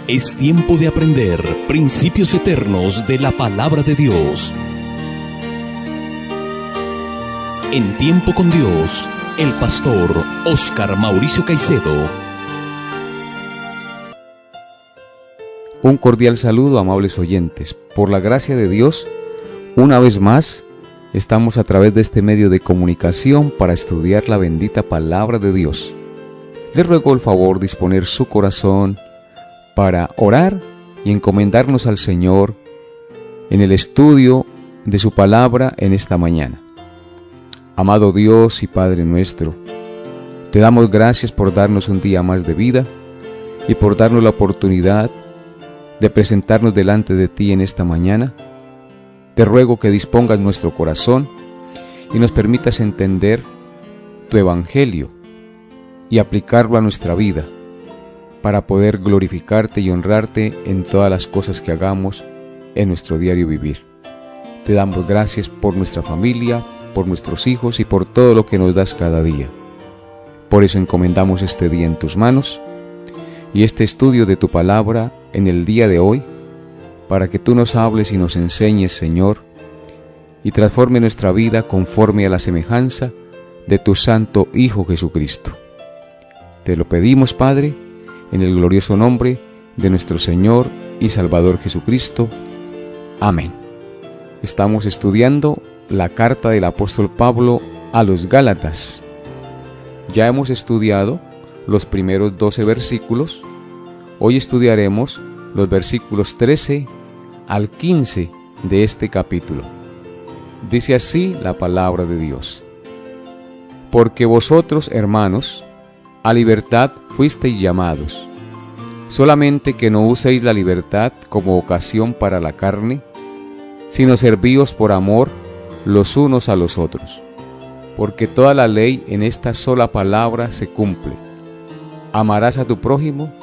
Es tiempo de aprender principios eternos de la palabra de Dios. En Tiempo con Dios, el pastor Óscar Mauricio Caicedo. Un cordial saludo, amables oyentes. Por la gracia de Dios, una vez más, estamos a través de este medio de comunicación para estudiar la bendita palabra de Dios. Les ruego el favor de disponer su corazón para orar y encomendarnos al Señor en el estudio de su palabra en esta mañana. Amado Dios y Padre nuestro, te damos gracias por darnos un día más de vida y por darnos la oportunidad de presentarnos delante de ti en esta mañana. Te ruego que dispongas nuestro corazón y nos permitas entender tu evangelio y aplicarlo a nuestra vida para poder glorificarte y honrarte en todas las cosas que hagamos en nuestro diario vivir. Te damos gracias por nuestra familia, por nuestros hijos y por todo lo que nos das cada día. Por eso encomendamos este día en tus manos y este estudio de tu palabra en el día de hoy, para que tú nos hables y nos enseñes, Señor, y transforme nuestra vida conforme a la semejanza de tu Santo Hijo Jesucristo. Te lo pedimos, Padre, en el glorioso nombre de nuestro Señor y Salvador Jesucristo. Amén. Estamos estudiando la carta del apóstol Pablo a los Gálatas. Ya hemos estudiado los primeros 12 versículos. Hoy estudiaremos los versículos 13 al 15 de este capítulo. Dice así la palabra de Dios: Porque vosotros, hermanos, a libertad fuisteis llamados, solamente que no uséis la libertad como ocasión para la carne, sino servíos por amor los unos a los otros. Porque toda la ley en esta sola palabra se cumple: amarás a tu prójimo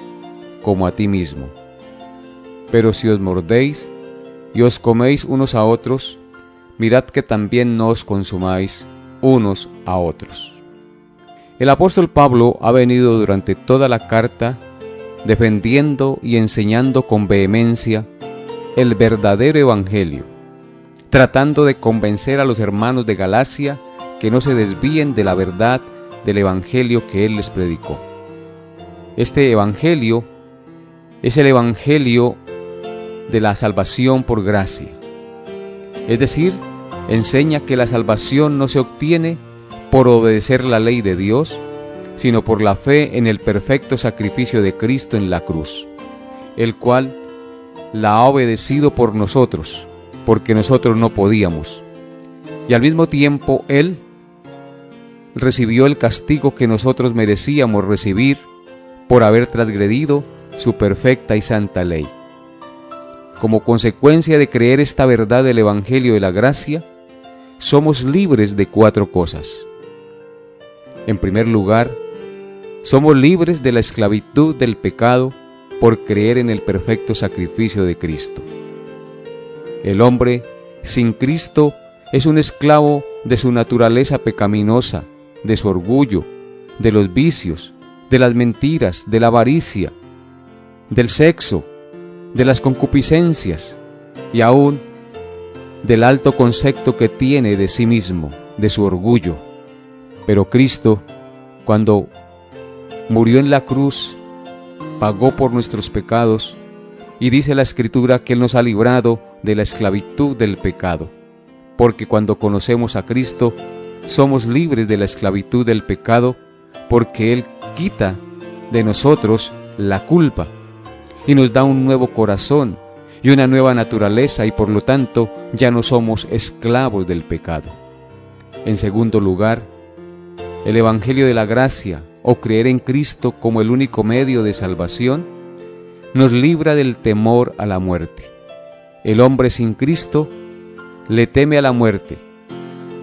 como a ti mismo. Pero si os mordéis y os coméis unos a otros, mirad que también no os consumáis unos a otros. El apóstol Pablo ha venido durante toda la carta defendiendo y enseñando con vehemencia el verdadero evangelio, tratando de convencer a los hermanos de Galacia que no se desvíen de la verdad del evangelio que él les predicó. Este evangelio es el evangelio de la salvación por gracia. Es decir, enseña que la salvación no se obtiene por obedecer la ley de Dios, sino por la fe en el perfecto sacrificio de Cristo en la cruz, el cual la ha obedecido por nosotros, porque nosotros no podíamos. Y al mismo tiempo Él recibió el castigo que nosotros merecíamos recibir por haber transgredido su perfecta y santa ley. Como consecuencia de creer esta verdad del Evangelio de la gracia, somos libres de 4 cosas. En primer lugar, somos libres de la esclavitud del pecado por creer en el perfecto sacrificio de Cristo. El hombre sin Cristo es un esclavo de su naturaleza pecaminosa, de su orgullo, de los vicios, de las mentiras, de la avaricia, del sexo, de las concupiscencias y aún del alto concepto que tiene de sí mismo, de su orgullo. Pero Cristo, cuando murió en la cruz, pagó por nuestros pecados, y dice la Escritura que Él nos ha librado de la esclavitud del pecado, porque cuando conocemos a Cristo, somos libres de la esclavitud del pecado, porque Él quita de nosotros la culpa, y nos da un nuevo corazón y una nueva naturaleza, y por lo tanto ya no somos esclavos del pecado. En segundo lugar, el Evangelio de la gracia, o creer en Cristo como el único medio de salvación, nos libra del temor a la muerte. El hombre sin Cristo le teme a la muerte,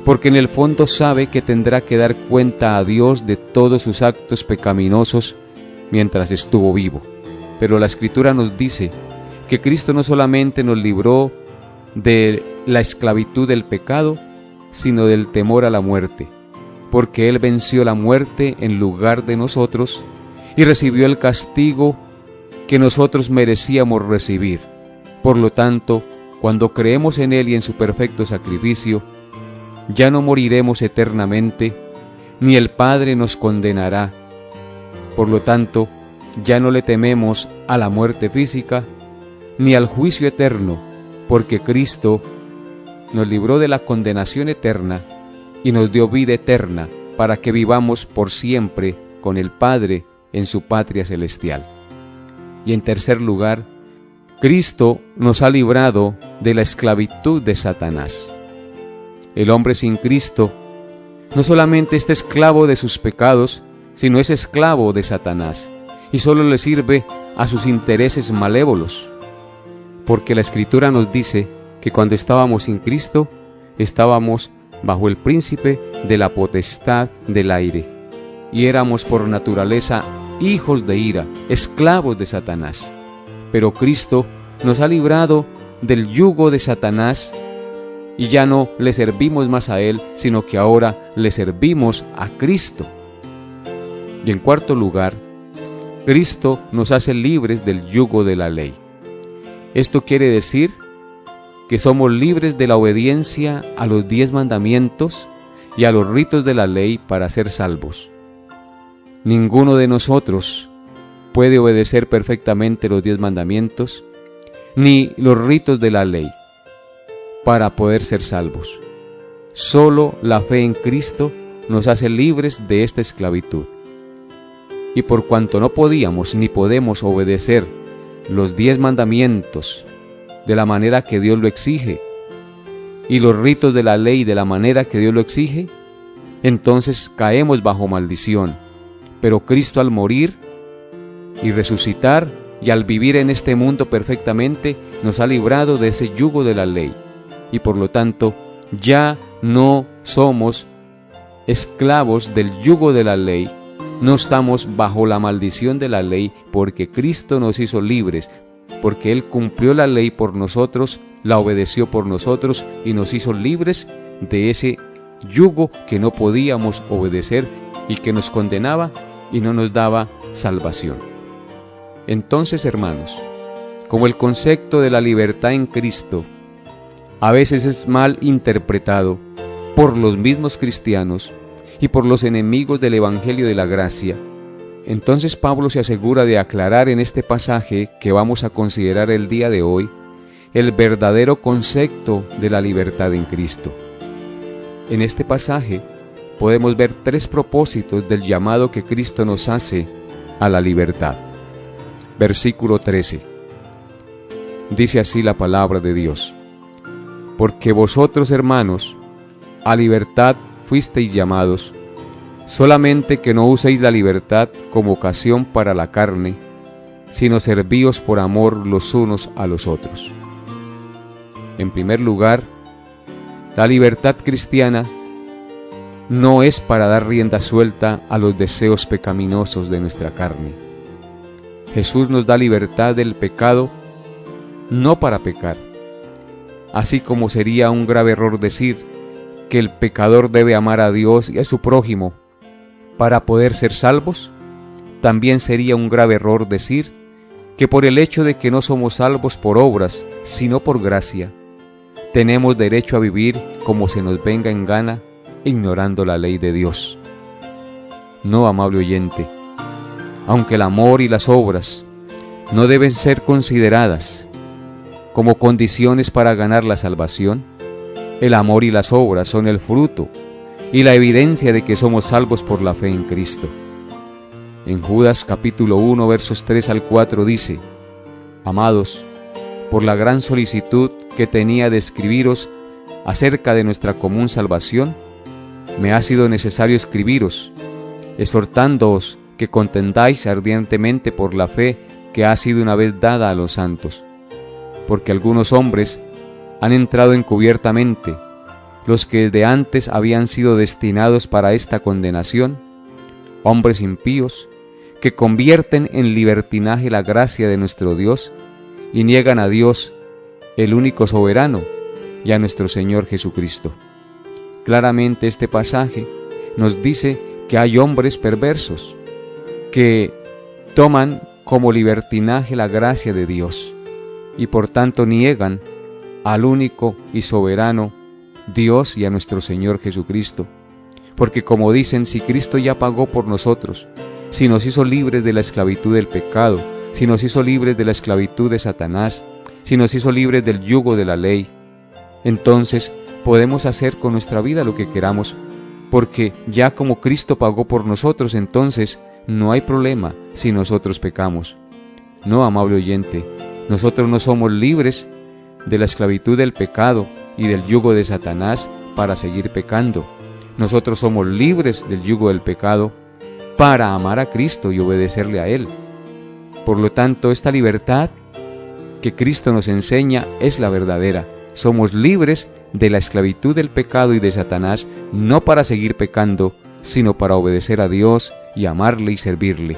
porque en el fondo sabe que tendrá que dar cuenta a Dios de todos sus actos pecaminosos mientras estuvo vivo. Pero la Escritura nos dice que Cristo no solamente nos libró de la esclavitud del pecado, sino del temor a la muerte, porque Él venció la muerte en lugar de nosotros y recibió el castigo que nosotros merecíamos recibir. Por lo tanto, cuando creemos en Él y en su perfecto sacrificio, ya no moriremos eternamente, ni el Padre nos condenará. Por lo tanto, ya no le tememos a la muerte física, ni al juicio eterno, porque Cristo nos libró de la condenación eterna y nos dio vida eterna para que vivamos por siempre con el Padre en su patria celestial. Y en tercer lugar, Cristo nos ha librado de la esclavitud de Satanás. El hombre sin Cristo no solamente está esclavo de sus pecados, sino es esclavo de Satanás, y solo le sirve a sus intereses malévolos. Porque la Escritura nos dice que cuando estábamos sin Cristo, estábamos bajo el príncipe de la potestad del aire, y éramos por naturaleza hijos de ira, esclavos de Satanás. Pero Cristo nos ha librado del yugo de Satanás, y ya no le servimos más a Él, sino que ahora le servimos a Cristo. Y en cuarto lugar, Cristo nos hace libres del yugo de la ley. Esto quiere decir que somos libres de la obediencia a los 10 mandamientos y a los ritos de la ley para ser salvos. Ninguno de nosotros puede obedecer perfectamente los 10 mandamientos ni los ritos de la ley para poder ser salvos. Solo la fe en Cristo nos hace libres de esta esclavitud. Y por cuanto no podíamos ni podemos obedecer los 10 mandamientos de la manera que Dios lo exige, y los ritos de la ley de la manera que Dios lo exige, entonces caemos bajo maldición. Pero Cristo, al morir y resucitar y al vivir en este mundo perfectamente, nos ha librado de ese yugo de la ley, y por lo tanto ya no somos esclavos del yugo de la ley. No estamos bajo la maldición de la ley, porque Cristo nos hizo libres, porque Él cumplió la ley por nosotros, la obedeció por nosotros y nos hizo libres de ese yugo que no podíamos obedecer y que nos condenaba y no nos daba salvación. Entonces, hermanos, como el concepto de la libertad en Cristo a veces es mal interpretado por los mismos cristianos y por los enemigos del Evangelio de la Gracia, entonces Pablo se asegura de aclarar en este pasaje que vamos a considerar el día de hoy el verdadero concepto de la libertad en Cristo. En este pasaje podemos ver 3 propósitos del llamado que Cristo nos hace a la libertad. Versículo 13. Dice así la palabra de Dios: porque vosotros, hermanos, a libertad fuisteis llamados, solamente que no uséis la libertad como ocasión para la carne, sino servíos por amor los unos a los otros. En primer lugar, la libertad cristiana no es para dar rienda suelta a los deseos pecaminosos de nuestra carne. Jesús nos da libertad del pecado, no para pecar. Así como sería un grave error decir que el pecador debe amar a Dios y a su prójimo para poder ser salvos, también sería un grave error decir que por el hecho de que no somos salvos por obras, sino por gracia, tenemos derecho a vivir como se nos venga en gana, ignorando la ley de Dios. No, amable oyente, aunque el amor y las obras no deben ser consideradas como condiciones para ganar la salvación, el amor y las obras son el fruto y la evidencia de que somos salvos por la fe en Cristo. En Judas capítulo 1 versos 3 al 4 dice: amados, por la gran solicitud que tenía de escribiros acerca de nuestra común salvación, me ha sido necesario escribiros, exhortándoos que contendáis ardientemente por la fe que ha sido una vez dada a los santos, porque algunos hombres han entrado encubiertamente, los que desde antes habían sido destinados para esta condenación, hombres impíos, que convierten en libertinaje la gracia de nuestro Dios y niegan a Dios, el único soberano, y a nuestro Señor Jesucristo. Claramente este pasaje nos dice que hay hombres perversos que toman como libertinaje la gracia de Dios y por tanto niegan al único y soberano Dios y a nuestro Señor Jesucristo. Porque como dicen, si Cristo ya pagó por nosotros, si nos hizo libres de la esclavitud del pecado, si nos hizo libres de la esclavitud de Satanás, si nos hizo libres del yugo de la ley, entonces podemos hacer con nuestra vida lo que queramos, porque ya como Cristo pagó por nosotros, entonces no hay problema si nosotros pecamos. No, amable oyente, nosotros no somos libres de la esclavitud del pecado y del yugo de Satanás para seguir pecando. Nosotros somos libres del yugo del pecado para amar a Cristo y obedecerle a Él. Por lo tanto, esta libertad que Cristo nos enseña es la verdadera. Somos libres de la esclavitud del pecado y de Satanás, no para seguir pecando, sino para obedecer a Dios y amarle y servirle.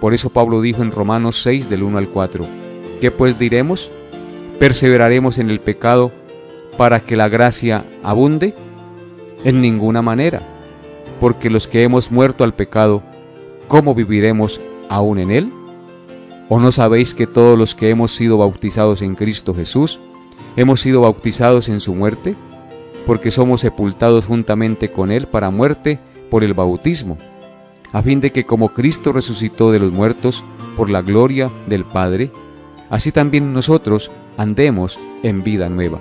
Por eso Pablo dijo en Romanos 6, del 1 al 4, ¿qué pues diremos? ¿Perseveraremos en el pecado para que la gracia abunde? En ninguna manera, porque los que hemos muerto al pecado, ¿cómo viviremos aún en él? ¿O no sabéis que todos los que hemos sido bautizados en Cristo Jesús, hemos sido bautizados en su muerte? Porque somos sepultados juntamente con él para muerte por el bautismo, a fin de que como Cristo resucitó de los muertos por la gloria del Padre, así también nosotros andemos en vida nueva.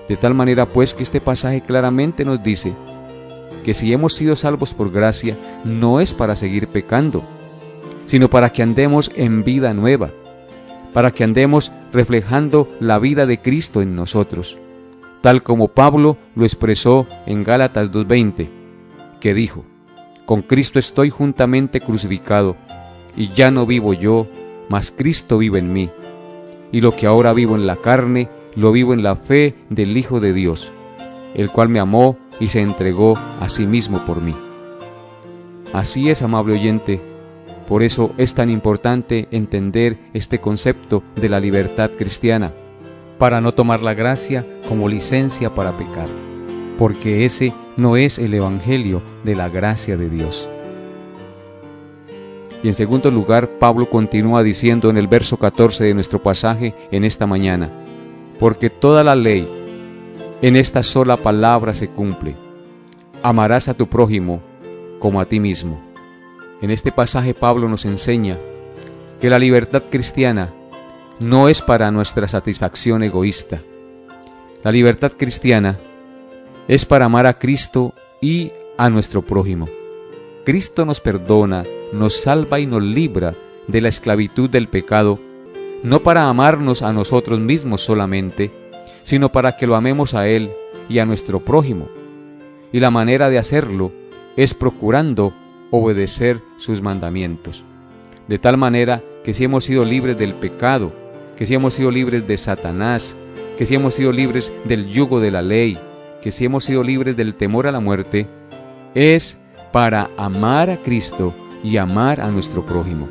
De tal manera pues que este pasaje claramente nos dice que si hemos sido salvos por gracia, no es para seguir pecando, sino para que andemos en vida nueva, para que andemos reflejando la vida de Cristo en nosotros, tal como Pablo lo expresó en Gálatas 2:20, que dijo, con Cristo estoy juntamente crucificado, y ya no vivo yo, mas Cristo vive en mí, y lo que ahora vivo en la carne, lo vivo en la fe del Hijo de Dios, el cual me amó y se entregó a sí mismo por mí. Así es, amable oyente, por eso es tan importante entender este concepto de la libertad cristiana, para no tomar la gracia como licencia para pecar, porque ese no es el evangelio de la gracia de Dios. Y en segundo lugar, Pablo continúa diciendo en el verso 14 de nuestro pasaje en esta mañana, porque toda la ley en esta sola palabra se cumple, amarás a tu prójimo como a ti mismo. En este pasaje Pablo nos enseña que la libertad cristiana no es para nuestra satisfacción egoísta. La libertad cristiana es para amar a Cristo y a nuestro prójimo. Cristo nos perdona, nos salva y nos libra de la esclavitud del pecado, no para amarnos a nosotros mismos solamente, sino para que lo amemos a Él y a nuestro prójimo. Y la manera de hacerlo es procurando obedecer sus mandamientos. De tal manera que si hemos sido libres del pecado, que si hemos sido libres de Satanás, que si hemos sido libres del yugo de la ley, que si hemos sido libres del temor a la muerte, es para amar a Cristo y amar a nuestro prójimo.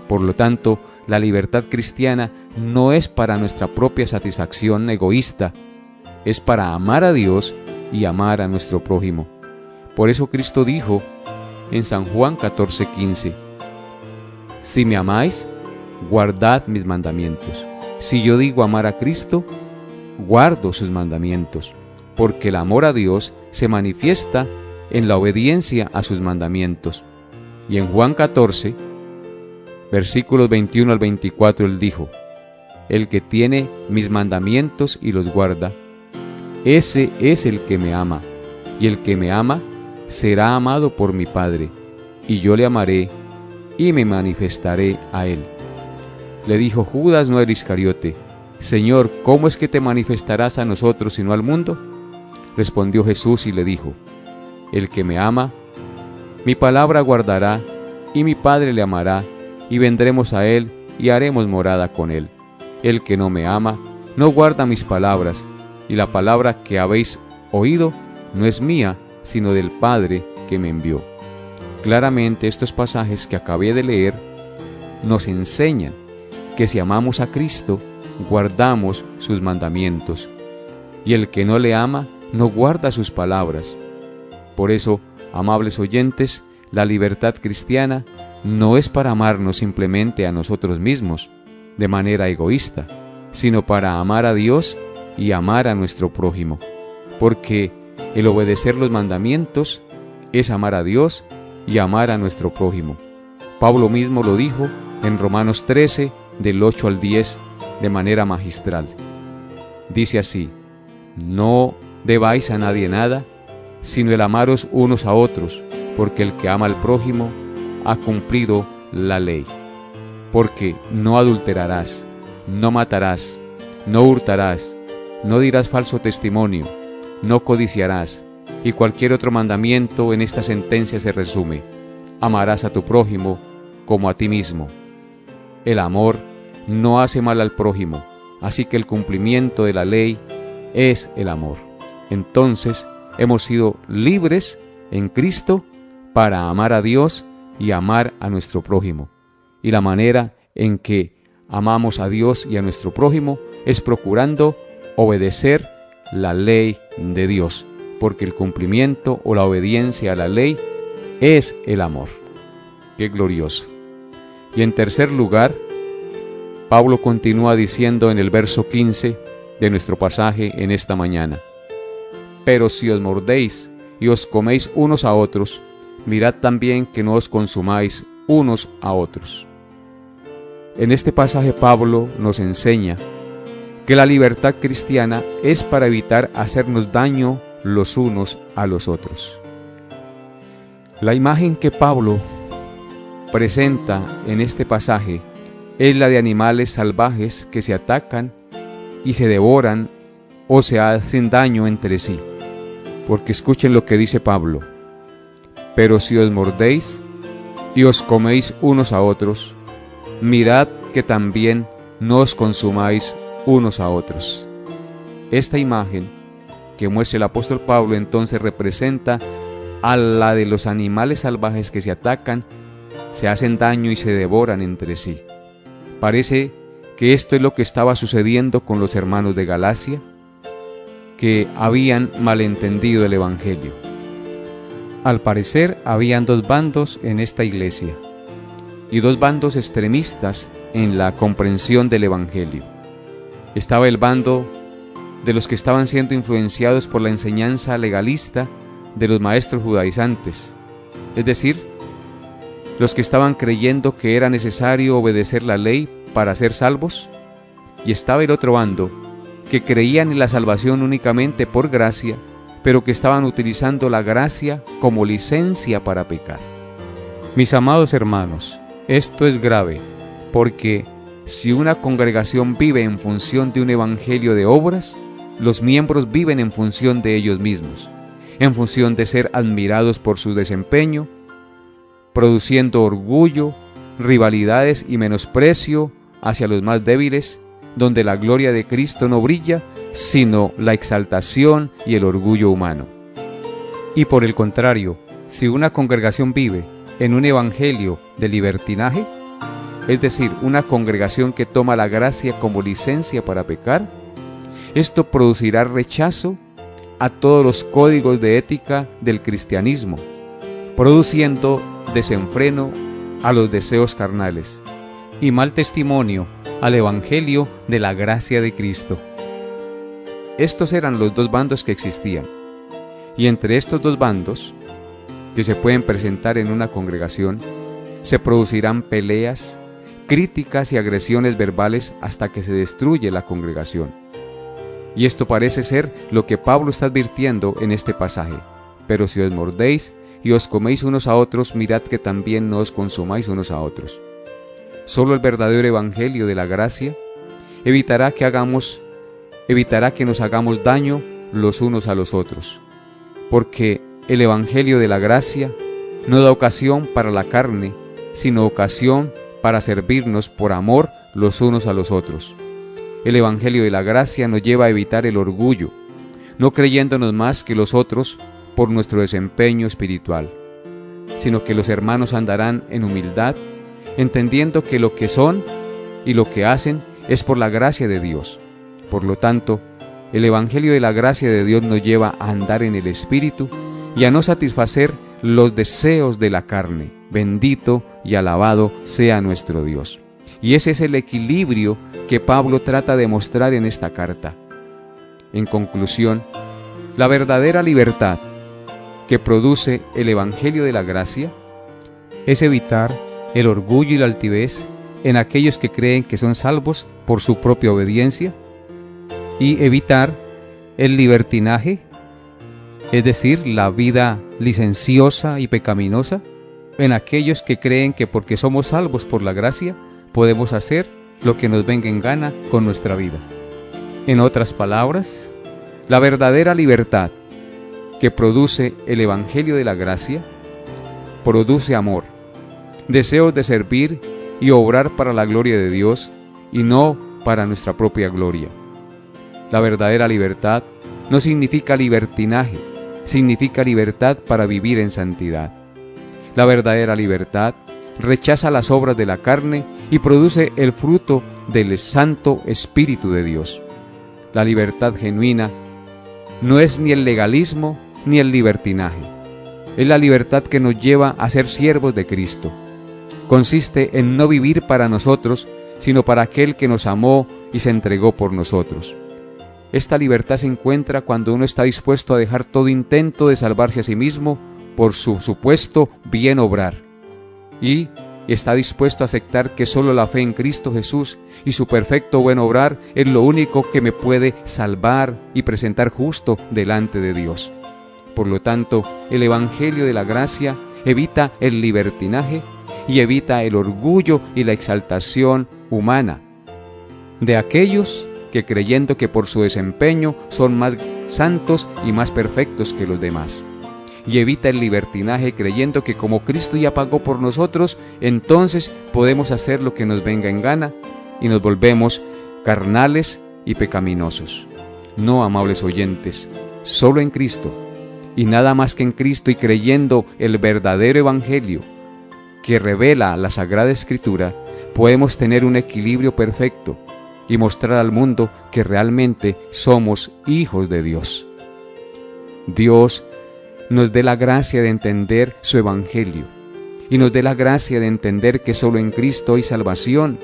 Por lo tanto, la libertad cristiana no es para nuestra propia satisfacción egoísta, es para amar a Dios y amar a nuestro prójimo. Por eso Cristo dijo en San Juan 14:15, si me amáis, guardad mis mandamientos. Si yo digo amar a Cristo, guardo sus mandamientos, porque el amor a Dios se manifiesta en la obediencia a sus mandamientos. Y en Juan 14, versículos 21 al 24, él dijo, el que tiene mis mandamientos y los guarda, ese es el que me ama, y el que me ama será amado por mi Padre, y yo le amaré y me manifestaré a él. Le dijo Judas, no el Iscariote, Señor, ¿cómo es que te manifestarás a nosotros y no al mundo? Respondió Jesús y le dijo, el que me ama, mi palabra guardará, y mi Padre le amará, y vendremos a él y haremos morada con él. El que no me ama, no guarda mis palabras, y la palabra que habéis oído no es mía, sino del Padre que me envió. Claramente estos pasajes que acabé de leer nos enseñan que si amamos a Cristo, guardamos sus mandamientos, y el que no le ama, no guarda sus palabras. Por eso, amables oyentes, La libertad cristiana no es para amarnos simplemente a nosotros mismos, de manera egoísta, sino para amar a Dios y amar a nuestro prójimo, porque el obedecer los mandamientos es amar a Dios y amar a nuestro prójimo. Pablo mismo lo dijo en Romanos 13, del 8 al 10, de manera magistral. Dice así: no debáis a nadie nada, sino el amaros unos a otros, porque el que ama al prójimo ha cumplido la ley. Porque no adulterarás, no matarás, no hurtarás, no dirás falso testimonio, no codiciarás, y cualquier otro mandamiento en esta sentencia se resume: amarás a tu prójimo como a ti mismo. El amor no hace mal al prójimo, así que el cumplimiento de la ley es el amor. Entonces hemos sido libres en Cristo para amar a Dios y amar a nuestro prójimo. Y la manera en que amamos a Dios y a nuestro prójimo es procurando obedecer la ley de Dios, porque el cumplimiento o la obediencia a la ley es el amor. ¡Qué glorioso! Y en tercer lugar, Pablo continúa diciendo en el verso 15 de nuestro pasaje en esta mañana: pero si os mordéis y os coméis unos a otros, mirad también que no os consumáis unos a otros. En este pasaje Pablo nos enseña que la libertad cristiana es para evitar hacernos daño los unos a los otros. La imagen que Pablo presenta en este pasaje es la de animales salvajes que se atacan y se devoran o se hacen daño entre sí. Porque escuchen lo que dice Pablo: pero si os mordéis y os coméis unos a otros, mirad que también no os consumáis unos a otros. Esta imagen que muestra el apóstol Pablo entonces representa a la de los animales salvajes que se atacan, se hacen daño y se devoran entre sí. Parece que esto es lo que estaba sucediendo con los hermanos de Galacia, que habían malentendido el Evangelio. Al parecer habían dos bandos en esta iglesia, y dos bandos extremistas en la comprensión del Evangelio. Estaba el bando de los que estaban siendo influenciados por la enseñanza legalista de los maestros judaizantes, es decir, los que estaban creyendo que era necesario obedecer la ley para ser salvos, y estaba el otro bando que creían en la salvación únicamente por gracia, pero que estaban utilizando la gracia como licencia para pecar. Mis amados hermanos, esto es grave, porque si una congregación vive en función de un evangelio de obras, los miembros viven en función de ellos mismos, en función de ser admirados por su desempeño, produciendo orgullo, rivalidades y menosprecio hacia los más débiles, donde la gloria de Cristo no brilla, sino la exaltación y el orgullo humano. Y por el contrario, si una congregación vive en un evangelio de libertinaje, es decir, una congregación que toma la gracia como licencia para pecar, esto producirá rechazo a todos los códigos de ética del cristianismo, produciendo desenfreno a los deseos carnales y mal testimonio al evangelio de la gracia de Cristo. Estos eran los dos bandos que existían, y entre estos dos bandos que se pueden presentar en una congregación, se producirán peleas, críticas y agresiones verbales hasta que se destruye la congregación. Y esto parece ser lo que Pablo está advirtiendo en este pasaje: pero si os mordéis y os coméis unos a otros, mirad que también no os consumáis unos a otros. Solo el verdadero evangelio de la gracia evitará que nos hagamos daño los unos a los otros, porque el evangelio de la gracia no da ocasión para la carne, sino ocasión para servirnos por amor los unos a los otros. El evangelio de la gracia nos lleva a evitar el orgullo, no creyéndonos más que los otros por nuestro desempeño espiritual, sino que los hermanos andarán en humildad, entendiendo que lo que son y lo que hacen es por la gracia de Dios. Por lo tanto, el evangelio de la gracia de Dios nos lleva a andar en el Espíritu y a no satisfacer los deseos de la carne. Bendito y alabado sea nuestro Dios. Y ese es el equilibrio que Pablo trata de mostrar en esta carta. En conclusión, la verdadera libertad que produce el Evangelio de la gracia es evitar el orgullo y la altivez en aquellos que creen que son salvos por su propia obediencia, y evitar el libertinaje, es decir, la vida licenciosa y pecaminosa, en aquellos que creen que porque somos salvos por la gracia, podemos hacer lo que nos venga en gana con nuestra vida. En otras palabras, la verdadera libertad que produce el Evangelio de la gracia produce amor, deseos de servir y obrar para la gloria de Dios y no para nuestra propia gloria. La verdadera libertad no significa libertinaje, significa libertad para vivir en santidad. La verdadera libertad rechaza las obras de la carne y produce el fruto del Santo Espíritu de Dios. La libertad genuina no es ni el legalismo ni el libertinaje. Es la libertad que nos lleva a ser siervos de Cristo. Consiste en no vivir para nosotros, sino para aquel que nos amó y se entregó por nosotros. Esta libertad se encuentra cuando uno está dispuesto a dejar todo intento de salvarse a sí mismo por su supuesto bien obrar, y está dispuesto a aceptar que solo la fe en Cristo Jesús y su perfecto buen obrar es lo único que me puede salvar y presentar justo delante de Dios. Por lo tanto, el Evangelio de la gracia evita el libertinaje y evita el orgullo y la exaltación humana de aquellos que, creyendo que por su desempeño son más santos y más perfectos que los demás, y evita el libertinaje creyendo que como Cristo ya pagó por nosotros, entonces podemos hacer lo que nos venga en gana y nos volvemos carnales y pecaminosos. No, amables oyentes, solo en Cristo, y nada más que en Cristo, y creyendo el verdadero Evangelio que revela la Sagrada Escritura, podemos tener un equilibrio perfecto y mostrar al mundo que realmente somos hijos de Dios. Dios nos dé la gracia de entender su Evangelio y nos dé la gracia de entender que solo en Cristo hay salvación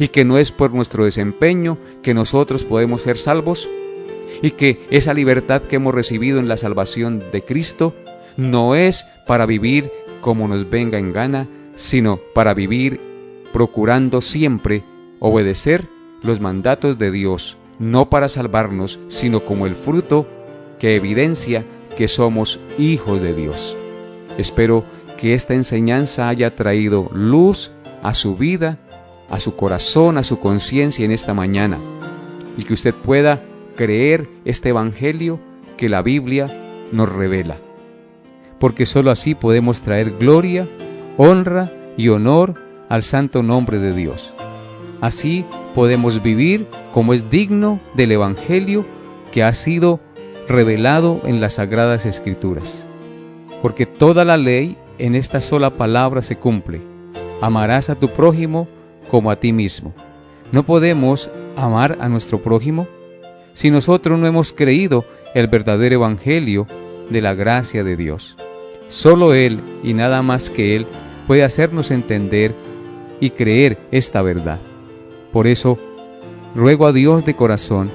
y que no es por nuestro desempeño que nosotros podemos ser salvos, y que esa libertad que hemos recibido en la salvación de Cristo no es para vivir como nos venga en gana, sino para vivir procurando siempre obedecer los mandatos de Dios, no para salvarnos, sino como el fruto que evidencia que somos hijos de Dios. Espero que esta enseñanza haya traído luz a su vida, a su corazón, a su conciencia en esta mañana, y que usted pueda creer este Evangelio que la Biblia nos revela, porque sólo así podemos traer gloria, honra y honor al santo nombre de Dios. Así podemos vivir como es digno del Evangelio que ha sido revelado en las Sagradas Escrituras, porque toda la ley en esta sola palabra se cumple: amarás a tu prójimo como a ti mismo. No podemos amar a nuestro prójimo si nosotros no hemos creído el verdadero Evangelio de la gracia de Dios. Solo Él y nada más que Él puede hacernos entender y creer esta verdad. Por eso, ruego a Dios de corazón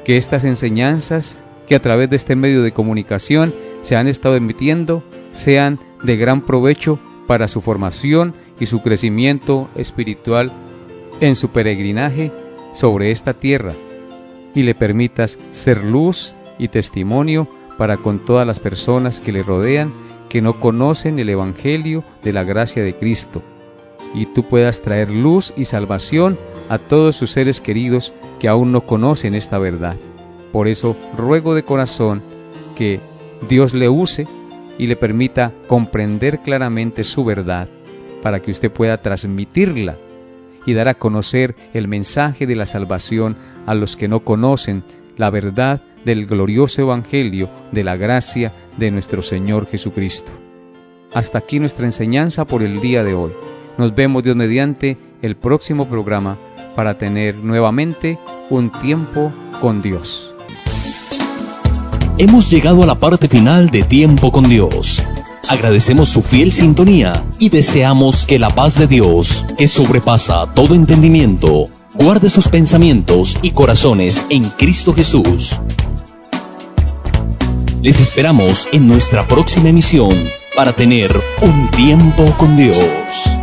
que estas enseñanzas que a través de este medio de comunicación se han estado emitiendo sean de gran provecho para su formación y su crecimiento espiritual en su peregrinaje sobre esta tierra, y le permitas ser luz y testimonio para con todas las personas que le rodean, que no conocen el Evangelio de la gracia de Cristo, y tú puedas traer luz y salvación a todos sus seres queridos que aún no conocen esta verdad. Por eso ruego de corazón que Dios le use y le permita comprender claramente su verdad, para que usted pueda transmitirla y dar a conocer el mensaje de la salvación a los que no conocen la verdad del glorioso Evangelio de la gracia de nuestro Señor Jesucristo. Hasta aquí nuestra enseñanza por el día de hoy. Nos vemos, Dios mediante, el próximo programa para tener nuevamente un tiempo con Dios. Hemos llegado a la parte final de Tiempo con Dios. Agradecemos su fiel sintonía y deseamos que la paz de Dios, que sobrepasa todo entendimiento, guarde sus pensamientos y corazones en Cristo Jesús. Les esperamos en nuestra próxima emisión para tener un tiempo con Dios.